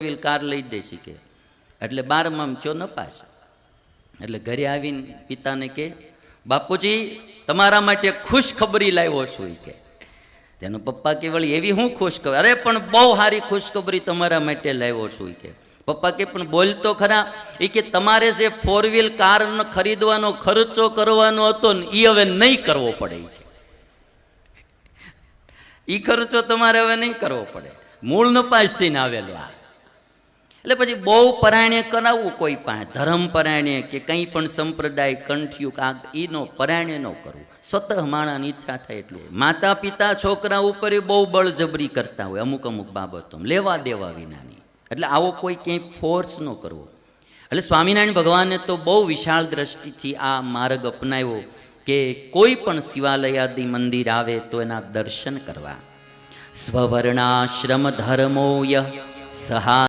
Wheel car લઈ જ દઈ શીખે. એટલે 12માં થયો નપાસ. એટલે ઘરે આવીને પિતાને કે, બાપુજી તમારા માટે ખુશ ખબરી લાવ્યો છું કે. તેનો પપ્પા કે વળી એવી હું ખુશ ખબર? અરે પણ બહુ સારી ખુશખબરી તમારા માટે લાવ્યો છું કે. પપ્પા કે પણ બોલ તો ખરા. એ કે તમારે જે 4 વ્હીલ કાર ખરીદવાનો ખર્ચો કરવાનો હતો ને એ હવે નહીં કરવો પડે. એ ખર્ચો તમારે હવે નહીં કરવો પડે. મૂળ નપાસ થઈને આવેલો આ. એટલે પછી બહુ પરાયણે કરાવવું કોઈ પાસે, ધર્મ પરાયણે કે કંઈ પણ સંપ્રદાય કંઠ્યું કાગ એનો પરાયણે ન કરવું. સ્વતઃ માણાની ઈચ્છા થાય એટલું. માતા પિતા છોકરા ઉપર બહુ બળજબરી કરતા હોય અમુક અમુક બાબતો, લેવા દેવા વિનાની. એટલે આવો કોઈ ક્યાંય ફોર્સ ન કરવો. એટલે સ્વામિનારાયણ ભગવાને તો બહુ વિશાળ દ્રષ્ટિથી આ માર્ગ અપનાવ્યો કે કોઈ પણ શિવાલયાદિ મંદિર આવે તો એના દર્શન કરવા. સ્વવર્ણાશ્રમ ધર્મોય સહા